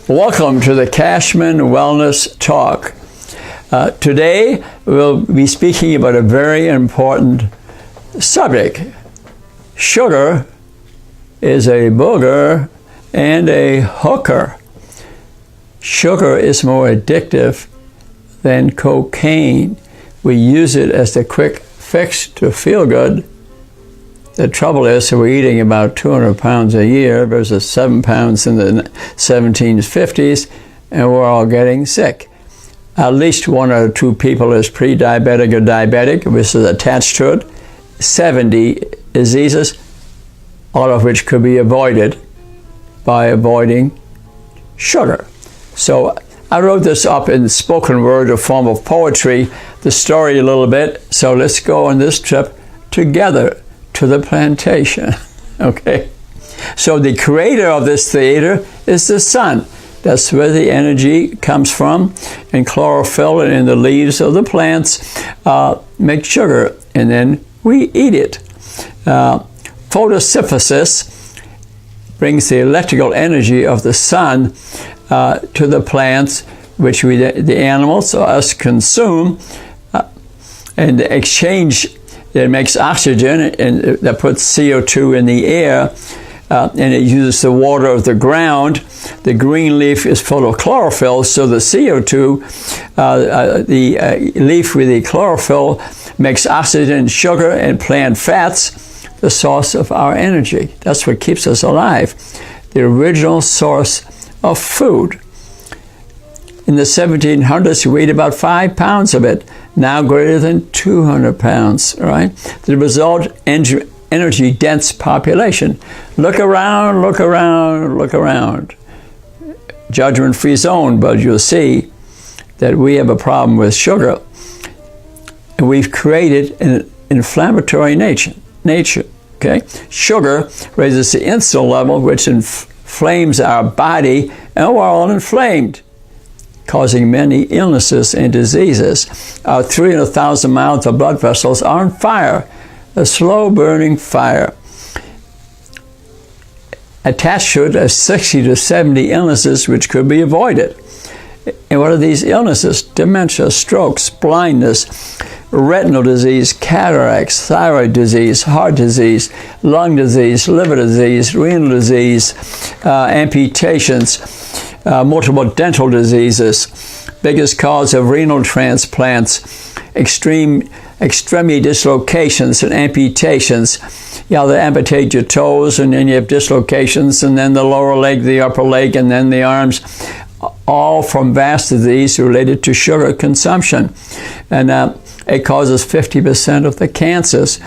Welcome to the Kachmann Wellness Talk. Today we'll be speaking about a very important subject. Sugar is a booger and a hooker. Sugar is more addictive than cocaine. We use it as the quick fix to feel good. The trouble is that we're eating about 200 pounds a year versus 7 pounds in the 1750s, and we're all getting sick. At least 1 or 2 people is pre-diabetic or diabetic, which is attached to it. 70 diseases, all of which could be avoided by avoiding sugar. So I wrote this up in spoken word, a form of poetry, the story a little bit. So let's go on this trip together to the plantation. Okay, so the creator of this theater is the sun. That's where the energy comes from, and chlorophyll in the leaves of the plants make sugar, and then we eat it. Photosynthesis brings the electrical energy of the sun to the plants, which we, the animals, or us, consume, and exchange. It makes oxygen, and that puts CO2 in the air, and it uses the water of the ground. The green leaf is full of chlorophyll, so the CO2, the leaf with the chlorophyll makes oxygen, sugar, and plant fats, the source of our energy. That's what keeps us alive, the original source of food. In the 1700s, we ate about 5 pounds of it, now greater than 200 pounds, right? The result, energy-dense population. Look around, look around, look around. Judgment-free zone, but you'll see that we have a problem with sugar. And we've created an inflammatory nature, okay? Sugar raises the insulin level, which inflames our body, and we're all inflamed, causing many illnesses and diseases. Our 300,000 miles of blood vessels are on fire, a slow-burning fire. Attached to it are 60 to 70 illnesses which could be avoided. And what are these illnesses? Dementia, strokes, blindness, retinal disease, cataracts, thyroid disease, heart disease, lung disease, liver disease, renal disease, amputations, multiple dental diseases, biggest cause of renal transplants, extremity dislocations and amputations. You know, they amputate your toes, and then you have dislocations, and then the lower leg, the upper leg, and then the arms, all from vast disease related to sugar consumption. And it causes 50% of the cancers,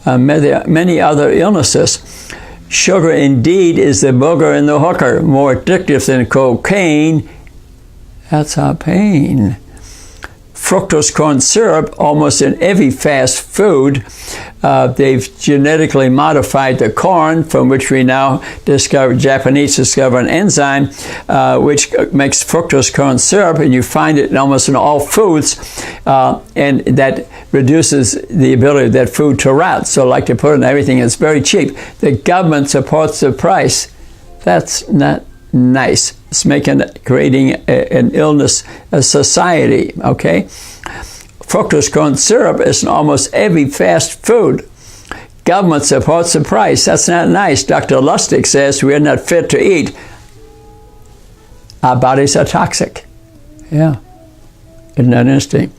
many other illnesses. Sugar indeed is the booger and the hooker, more addictive than cocaine. That's our pain. Fructose corn syrup, almost in every fast food. They've genetically modified the corn, from which we now discover, Japanese discover an enzyme which makes fructose corn syrup, and you find it almost in all foods, and that reduces the ability of that food to rot. So like to put in everything, it's very cheap. The government supports the price. That's not nice. It's creating an illness, a society, okay? Fructose corn syrup is in almost every fast food. Government supports the price. That's not nice. Dr. Lustig says we're not fit to eat. Our bodies are toxic. Yeah. Isn't that interesting?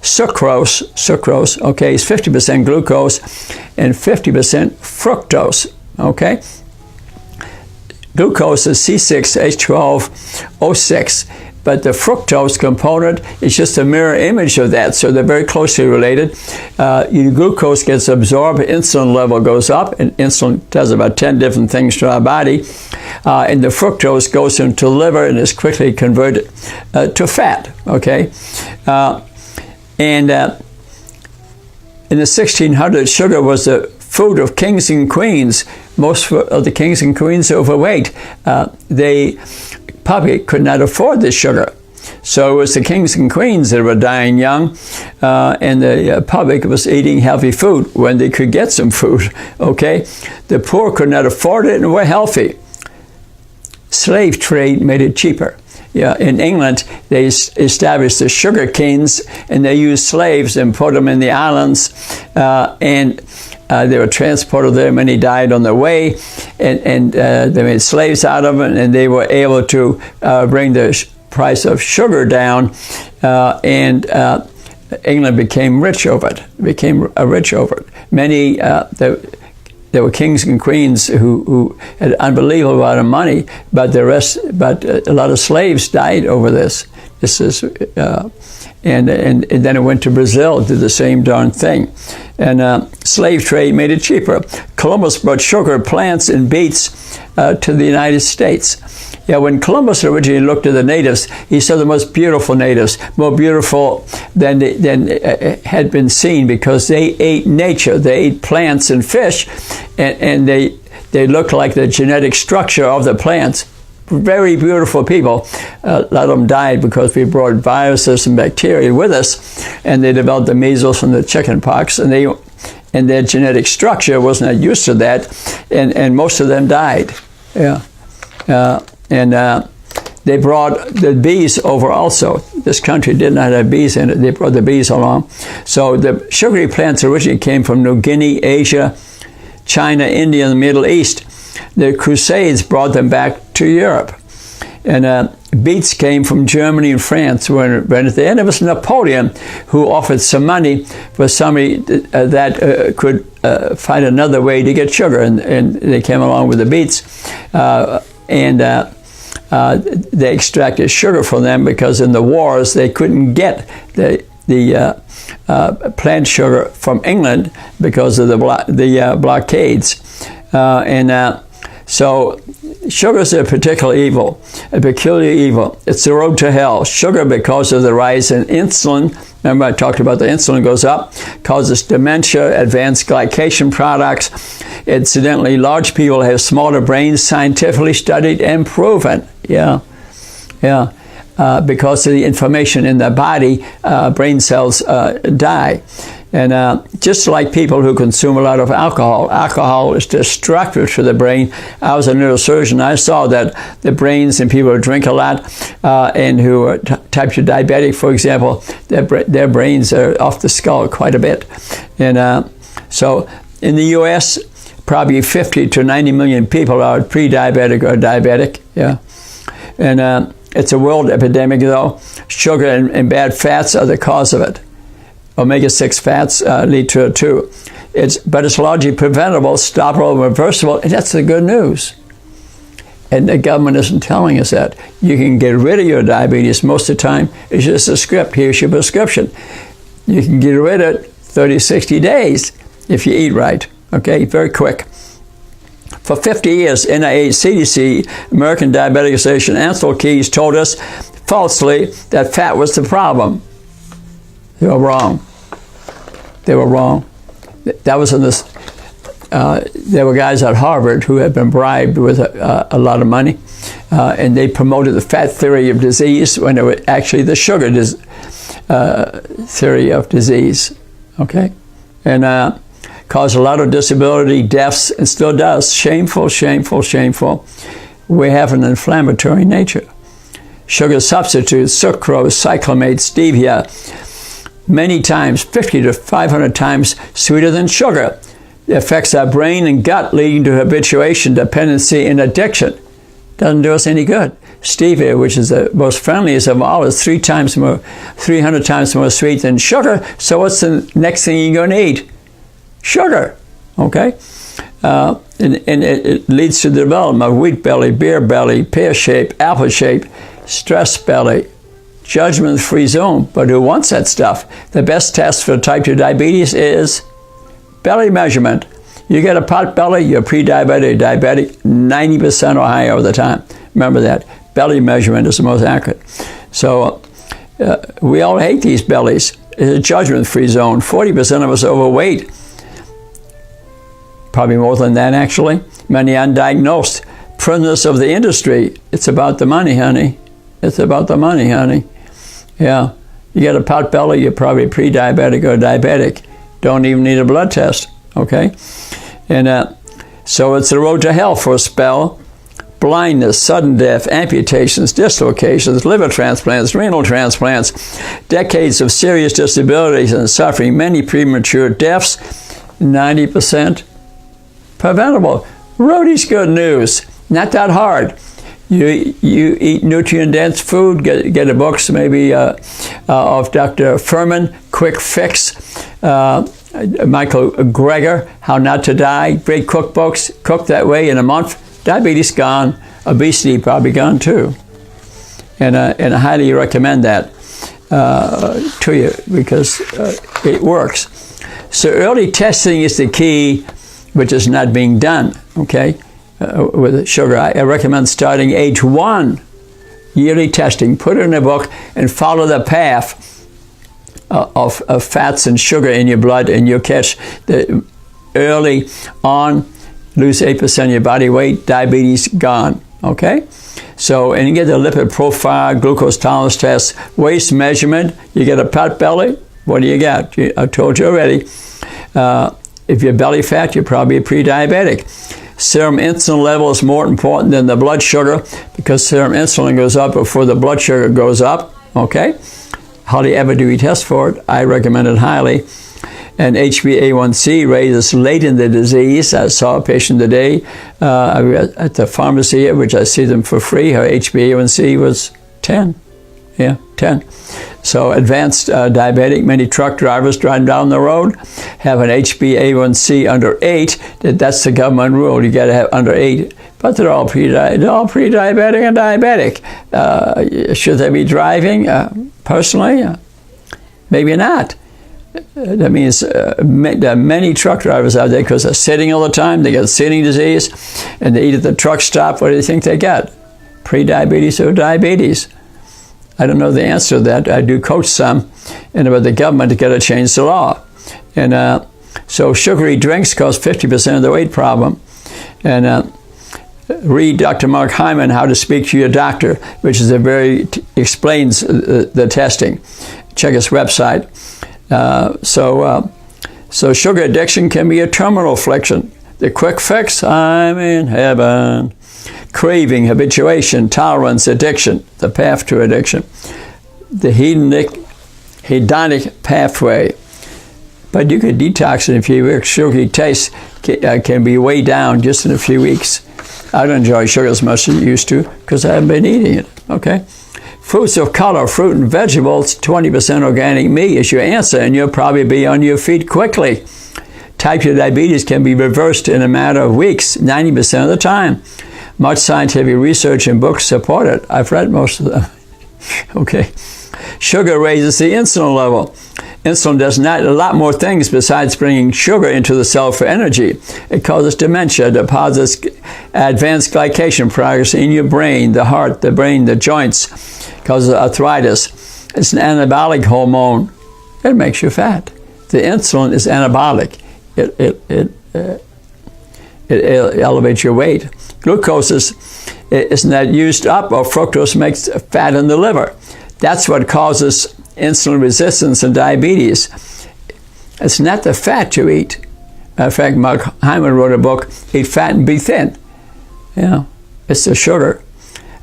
Sucrose, okay, is 50% glucose and 50% fructose, okay? Glucose is C6H12O6, but the fructose component is just a mirror image of that, so they're very closely related. Your glucose gets absorbed, insulin level goes up, and insulin does about 10 different things to our body, and the fructose goes into the liver and is quickly converted to fat, okay? In the 1600s, sugar was the food of kings and queens. Most of the kings and queens are overweight. They probably could not afford this sugar. So it was the kings and queens that were dying young, and the public was eating healthy food when they could get some food, okay? The poor could not afford it and were healthy. slave trade made it cheaper. Yeah, in England, they established the sugar canes, and they used slaves and put them in the islands, and they were transported there. Many died on their way, and they made slaves out of them, and they were able to bring the price of sugar down, and England became rich over it. Many there were kings and queens who had unbelievable amount of money, but a lot of slaves died over this. And then it went to Brazil, did the same darn thing. And slave trade made it cheaper. Columbus brought sugar plants and beets to the United States. Yeah, when Columbus originally looked at the natives, he saw the most beautiful natives, more beautiful than had been seen, because they ate nature. They ate plants and fish, and they looked like the genetic structure of the plants. Very beautiful people. A lot of them died because we brought viruses and bacteria with us, and they developed the measles and the chicken pox, and their genetic structure was not used to that, and most of them died. Yeah. They brought the bees over also. This country did not have bees in it. They brought the bees along. So the sugary plants originally came from New Guinea, Asia, China, India, and the Middle East. The Crusades brought them back to Europe. And beets came from Germany and France. When at the end, it was Napoleon who offered some money for somebody that could find another way to get sugar. And they came along with the beets. They extracted sugar from them, because in the wars they couldn't get the plant sugar from England because of the blockades, so sugars are a peculiar evil. It's the road to hell. Sugar, because of the rise in insulin, remember I talked about the insulin goes up, causes dementia, advanced glycation products. Incidentally, large people have smaller brains, scientifically studied and proven. Because of the inflammation in the body, brain cells die. And just like people who consume a lot of alcohol is destructive to the brain. I was a neurosurgeon. I saw that the brains in people who drink a lot and who are type 2 diabetic, for example, their brains are off the skull quite a bit. And so in the U.S., probably 50 to 90 million people are pre-diabetic or diabetic. Yeah. And it's a world epidemic, though. Sugar and bad fats are the cause of it. Omega-6 fats lead to it, too. But it's largely preventable, stoppable, reversible, and that's the good news. And the government isn't telling us that. You can get rid of your diabetes most of the time. It's just a script. Here's your prescription. You can get rid of it 30, 60 days if you eat right. Okay, very quick. For 50 years, NIH, CDC, American Diabetic Association, Ansel Keys told us falsely that fat was the problem. They were wrong. That was in this. There were guys at Harvard who had been bribed with a lot of money, and they promoted the fat theory of disease when it was actually the sugar theory of disease. Okay, and caused a lot of disability, deaths, and still does. Shameful, shameful, shameful. We have an inflammatory nature. Sugar substitutes, sucrose, cyclamate, stevia, many times, 50 to 500 times sweeter than sugar. It affects our brain and gut, leading to habituation, dependency, and addiction. Doesn't do us any good. Stevia, which is the most friendliest of all, is 300 times more sweet than sugar. So what's the next thing you're going to eat? Sugar. Okay? And it leads to the development of wheat belly, beer belly, pear shape, apple shape, stress belly, judgment-free zone. But who wants that stuff? The best test for type 2 diabetes is belly measurement. You get a pot belly, you're pre-diabetic, diabetic, 90% or higher of the time. Remember that. Belly measurement is the most accurate. So we all hate these bellies. It's a judgment-free zone. 40% of us are overweight. Probably more than that, actually. Many undiagnosed. Prisoners of the industry. It's about the money, honey. It's about the money, honey. Yeah. You get a pot belly, you're probably pre-diabetic or diabetic. Don't even need a blood test. Okay? And so it's the road to hell for a spell. blindness, sudden death, amputations, dislocations, liver transplants, renal transplants, decades of serious disabilities and suffering, many premature deaths, 90% preventable. Rudy's good news. Not that hard. You eat nutrient-dense food, get a books maybe of Dr. Furman, Quick Fix, Michael Greger, How Not to Die, great cookbooks, cook that way in a month. Diabetes gone, obesity probably gone too. And I highly recommend that to you because it works. So early testing is the key, which is not being done, okay? With sugar, I recommend starting age 1, yearly testing. Put it in a book and follow the path of fats and sugar in your blood, and you'll catch the early on, lose 8% of your body weight, diabetes gone, okay? So, and you get the lipid profile, glucose tolerance test, waist measurement, you get a pot belly, what do you got? I told you already. If you're belly fat, you're probably a pre-diabetic. Serum insulin level is more important than the blood sugar because serum insulin goes up before the blood sugar goes up, okay? Hardly ever do we test for it. I recommend it highly. And HbA1c raises late in the disease. I saw a patient today at the pharmacy here, which I see them for free. Her HbA1c was 10. Yeah, 10. So advanced diabetic, many truck drivers driving down the road have an HbA1c under 8. That's the government rule. You got to have under 8. But they're all pre-diabetic and diabetic. Should they be driving? Personally, maybe not. That means there are many truck drivers out there because they're sitting all the time. They get sitting disease, and they eat at the truck stop. What do you think they get? Pre-diabetes or diabetes? I don't know the answer to that. I do coach some, and about the government to get to change the law. And so sugary drinks cause 50% of the weight problem. And read Dr. Mark Hyman, How to Speak to Your Doctor, which is explains the testing. Check his website. So sugar addiction can be a terminal affliction. The quick fix, I'm in heaven. Craving, habituation, tolerance, addiction, the path to addiction. The hedonic pathway. But you could detox in a few weeks. Sugary taste can be way down just in a few weeks. I don't enjoy sugar as much as I used to because I haven't been eating it, okay? Fruits of color, fruit and vegetables, 20% organic meat is your answer, and you'll probably be on your feet quickly. Type 2 diabetes can be reversed in a matter of weeks, 90% of the time. Much scientific research and books support it. I've read most of them. Okay. Sugar raises the insulin level. Insulin does a lot more things besides bringing sugar into the cell for energy. It causes dementia, deposits advanced glycation progress in your brain, the heart, the brain, the joints, causes arthritis. It's an anabolic hormone. It makes you fat. The insulin is anabolic. It elevates your weight. Glucose is not used up, or fructose makes fat in the liver. That's what causes insulin resistance and diabetes. It's not the fat you eat. Matter of fact, Mark Hyman wrote a book, Eat Fat and Be Thin. It's the sugar.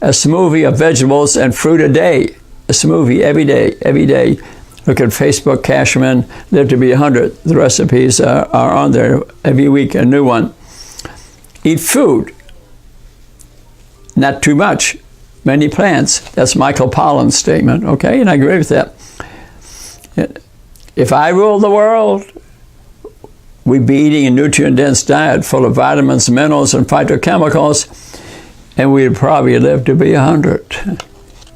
A smoothie of vegetables and fruit a day. A smoothie every day. Look at Facebook, Kachmann, Live to be 100. The recipes are on there every week, a new one. Eat food. Not too much. Many plants. That's Michael Pollan's statement, okay? And I agree with that. If I ruled the world, we'd be eating a nutrient-dense diet full of vitamins, minerals, and phytochemicals, and we'd probably live to be 100.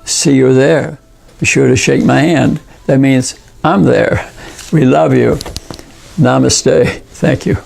See you there. Be sure to shake my hand. That means I'm there. We love you. Namaste. Thank you.